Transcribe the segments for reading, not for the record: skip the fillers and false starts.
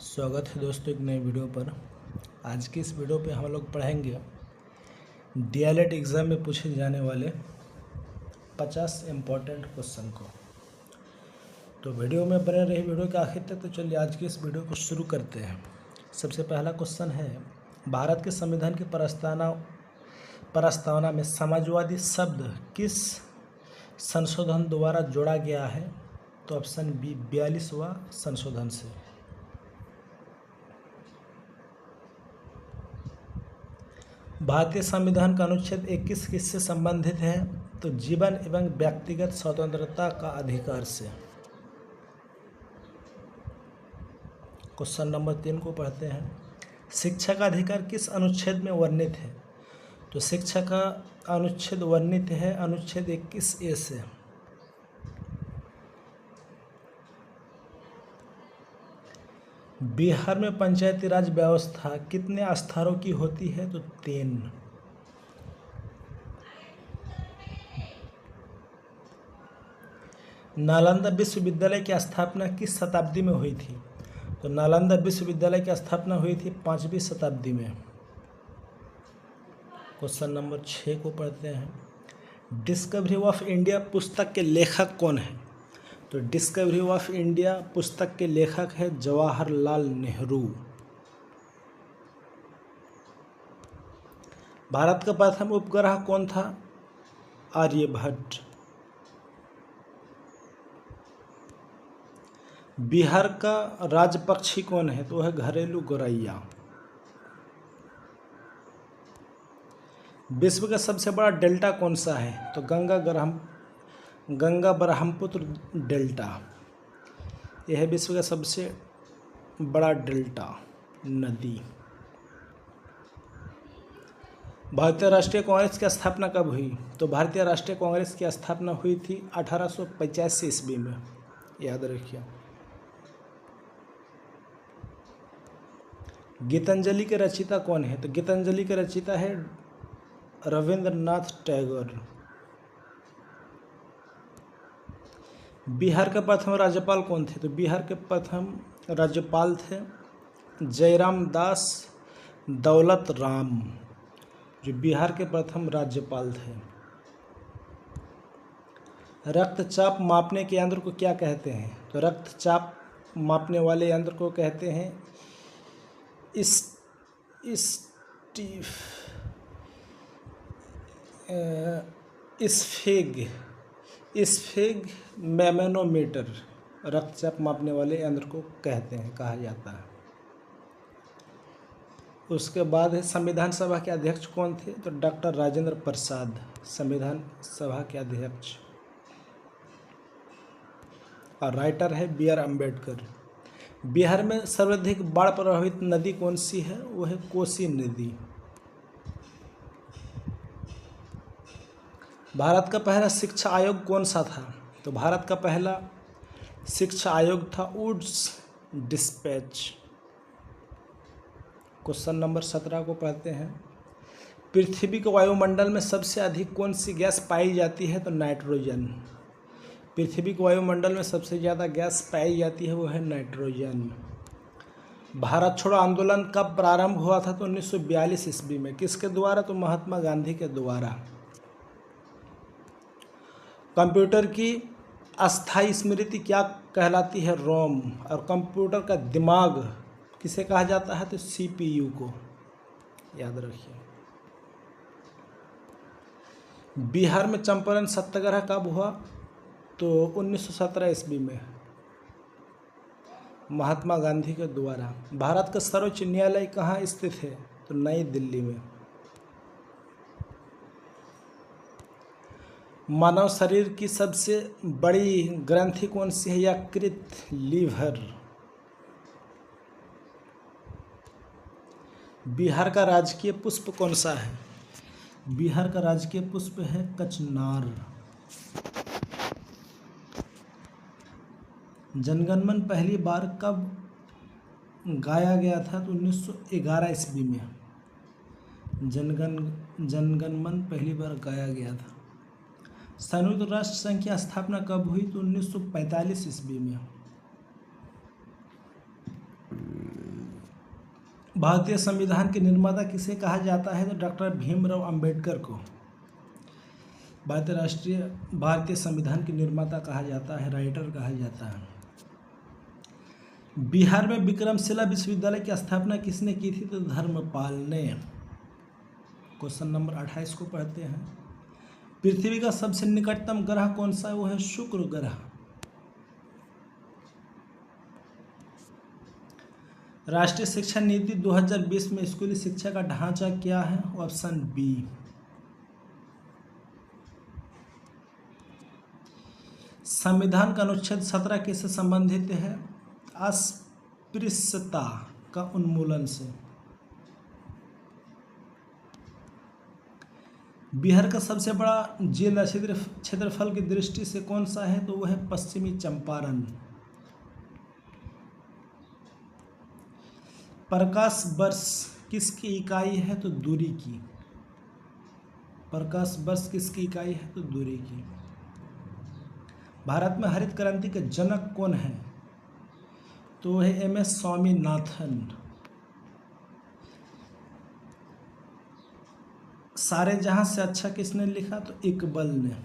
स्वागत है दोस्तों एक नए वीडियो पर। आज की इस वीडियो पे हम लोग पढ़ेंगे डीएलएड एग्ज़ाम में पूछे जाने वाले 50 इम्पोर्टेंट क्वेश्चन को। तो वीडियो में बने रही वीडियो के आखिर तक। तो चलिए आज की इस वीडियो को शुरू करते हैं। सबसे पहला क्वेश्चन है, भारत के संविधान की प्रस्तावना में समाजवादी शब्द किस संशोधन द्वारा जोड़ा गया है? तो ऑप्शन बी 42वां संशोधन से। भारतीय संविधान का अनुच्छेद 21 किससे संबंधित है? तो जीवन एवं व्यक्तिगत स्वतंत्रता का अधिकार से। क्वेश्चन नंबर 3 को पढ़ते हैं। शिक्षा का अधिकार किस अनुच्छेद में वर्णित है? तो शिक्षा का अनुच्छेद वर्णित है अनुच्छेद 21A से। बिहार में पंचायती राज व्यवस्था कितने स्तरों की होती है? तो 3। नालंदा विश्वविद्यालय की स्थापना किस शताब्दी में हुई थी? तो नालंदा विश्वविद्यालय की स्थापना हुई थी 5वीं शताब्दी में। क्वेश्चन नंबर 6 को पढ़ते हैं। डिस्कवरी ऑफ इंडिया पुस्तक के लेखक कौन है? तो डिस्कवरी ऑफ इंडिया पुस्तक के लेखक है जवाहरलाल नेहरू। भारत का प्रथम उपग्रह कौन था? आर्यभट्ट। बिहार का राज्य पक्षी कौन है? तो है घरेलू गौरैया। विश्व का सबसे बड़ा डेल्टा कौन सा है? तो गंगा ब्रह्मपुत्र डेल्टा। यह है विश्व का सबसे बड़ा डेल्टा नदी। भारतीय राष्ट्रीय कांग्रेस की स्थापना कब हुई? तो भारतीय राष्ट्रीय कांग्रेस की स्थापना हुई थी 1885 ईस्वी में। याद रखिए। गीतांजलि के रचयिता कौन है? तो गीतांजलि के रचयिता है रविंद्रनाथ टैगोर। बिहार के प्रथम राज्यपाल कौन थे? तो बिहार के प्रथम राज्यपाल थे जयराम दास दौलत राम, जो बिहार के प्रथम राज्यपाल थे। रक्तचाप मापने के यंत्र को क्या कहते हैं? तो रक्तचाप मापने वाले यंत्र को कहते हैं स्फिग मैनोमीटर। रक्तचाप मापने वाले यंत्र को कहा जाता है। उसके बाद है संविधान सभा के अध्यक्ष कौन थे? तो डॉक्टर राजेंद्र प्रसाद संविधान सभा के अध्यक्ष। और राइटर है बी आर अम्बेडकर। बिहार में सर्वाधिक बाढ़ प्रभावित नदी कौन सी है? वो है कोसी नदी। भारत का पहला शिक्षा आयोग कौन सा था? तो भारत का पहला शिक्षा आयोग था वुड्स डिस्पैच। क्वेश्चन नंबर 17 को पढ़ते हैं। पृथ्वी के वायुमंडल में सबसे अधिक कौन सी गैस पाई जाती है? तो नाइट्रोजन। पृथ्वी के वायुमंडल में सबसे ज़्यादा गैस पाई जाती है वो है नाइट्रोजन। भारत छोड़ो आंदोलन कब प्रारंभ हुआ था? तो 1942 ईस्वी में। किसके द्वारा? तो महात्मा गांधी के द्वारा। कंप्यूटर की अस्थायी स्मृति क्या कहलाती है? रोम। और कंप्यूटर का दिमाग किसे कहा जाता है? तो सीपीयू को। याद रखिए। बिहार में चंपारण सत्याग्रह कब हुआ? तो 1917 ईस्वी में महात्मा गांधी के द्वारा। भारत का सर्वोच्च न्यायालय कहाँ स्थित है? तो नई दिल्ली में। मानव शरीर की सबसे बड़ी ग्रंथि कौन सी है? यकृत, लीवर। बिहार का राजकीय पुष्प कौन सा है? बिहार का राजकीय पुष्प है कचनार। जनगणमन पहली बार कब गाया गया था? तो 1911 ईस्वी में जनगणमन पहली बार गाया गया था। संयुक्त राष्ट्र संघ की स्थापना कब हुई? तो 1945 ईस्वी में। भारतीय संविधान के निर्माता किसे कहा जाता है? तो डॉक्टर भीमराव अंबेडकर को भारतीय संविधान के निर्माता कहा जाता है, राइटर कहा जाता है। बिहार में विक्रमशिला विश्वविद्यालय की स्थापना किसने की थी? तो धर्मपाल ने। क्वेश्चन नंबर 28 को पढ़ते हैं। पृथ्वी का सबसे निकटतम ग्रह कौन सा है? वो है शुक्र ग्रह। राष्ट्रीय शिक्षा नीति 2020 में स्कूली शिक्षा का ढांचा क्या है? Option B. संविधान का अनुच्छेद 17 किससे संबंधित है? अस्पृश्यता का उन्मूलन से। बिहार का सबसे बड़ा जिला क्षेत्रफल की दृष्टि से कौन सा है? तो वह है पश्चिमी चंपारण। प्रकाश वर्ष किसकी इकाई है? तो दूरी की। प्रकाश वर्ष किसकी इकाई है? तो दूरी की। भारत में हरित क्रांति के जनक कौन है? तो वह है MS स्वामीनाथन। सारे जहां से अच्छा किसने लिखा? तो इकबाल ने।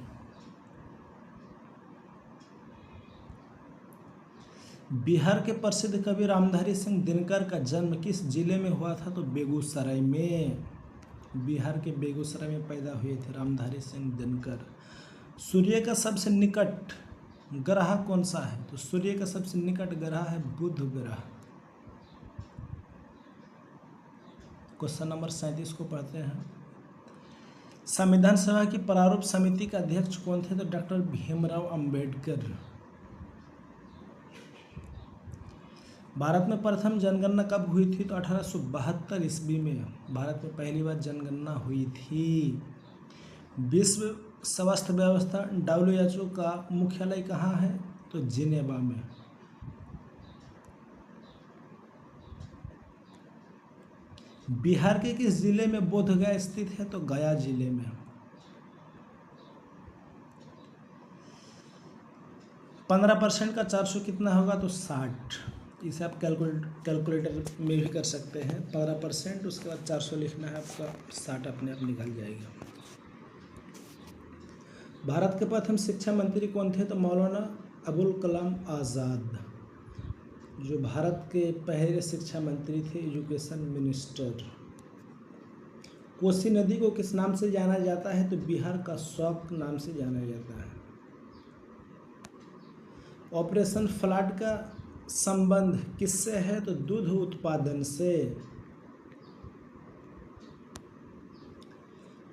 बिहार के प्रसिद्ध कवि रामधारी सिंह दिनकर का जन्म किस जिले में हुआ था? तो बेगूसराय में। बिहार के बेगूसराय में पैदा हुए थे रामधारी सिंह दिनकर। सूर्य का सबसे निकट ग्रह कौन सा है? तो सूर्य का सबसे निकट ग्रह है बुध ग्रह। क्वेश्चन नंबर 37 को पढ़ते हैं। संविधान सभा की प्रारूप समिति का अध्यक्ष कौन थे? तो डॉक्टर भीमराव अंबेडकर। भारत में प्रथम जनगणना कब हुई थी? तो 1872 ईस्वी में भारत में पहली बार जनगणना हुई थी। विश्व स्वास्थ्य व्यवस्था WHO का मुख्यालय कहाँ है? तो जिनेवा में। बिहार के किस जिले में बोधगया स्थित है? तो गया जिले में। 15% का 400 कितना होगा? तो 60। इसे आप कैलकुलेटर में भी कर सकते हैं। 15% उसके बाद 400 लिखना है आपका, 60 अपने आप निकल जाएगा। भारत के प्रथम शिक्षा मंत्री कौन थे? तो मौलाना अबुल कलाम आज़ाद, जो भारत के पहले शिक्षा मंत्री थे, एजुकेशन मिनिस्टर। कोसी नदी को किस नाम से जाना जाता है? तो बिहार का शौक नाम से जाना जाता है। ऑपरेशन फ्लड का संबंध किससे है? तो दूध उत्पादन से।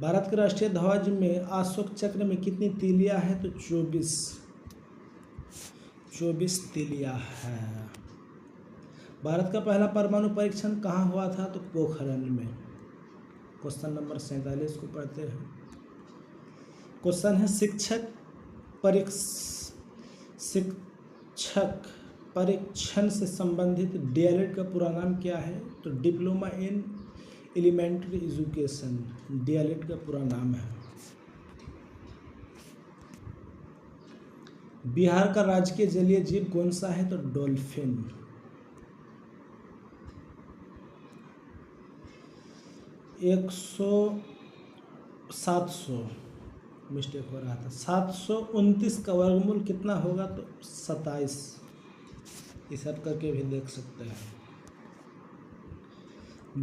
भारत के राष्ट्रीय ध्वज में अशोक चक्र में कितनी तीलियां हैं? तो 24 तीलियां है। भारत का पहला परमाणु परीक्षण कहाँ हुआ था? तो पोखरण में। क्वेश्चन नंबर 47 को पढ़ते हैं। क्वेश्चन है शिक्षक परीक्षण से संबंधित DLED का पूरा नाम क्या है? तो diploma in elementary education DLED का पूरा नाम है। बिहार का राजकीय जलीय जीव कौन सा है? तो डॉल्फिन। मिस्टेक हो रहा था। 729 का वर्गमूल कितना होगा? तो 27। इसे आप करके भी देख सकते हैं।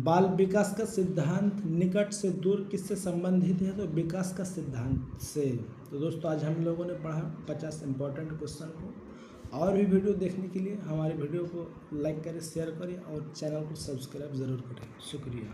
बाल विकास का सिद्धांत निकट से दूर किससे संबंधित है? तो विकास का सिद्धांत से। तो दोस्तों आज हम लोगों ने पढ़ा 50 इंपॉर्टेंट क्वेश्चन को। और भी वीडियो देखने के लिए हमारे वीडियो को लाइक करें, शेयर करें और चैनल को सब्सक्राइब ज़रूर करें। शुक्रिया।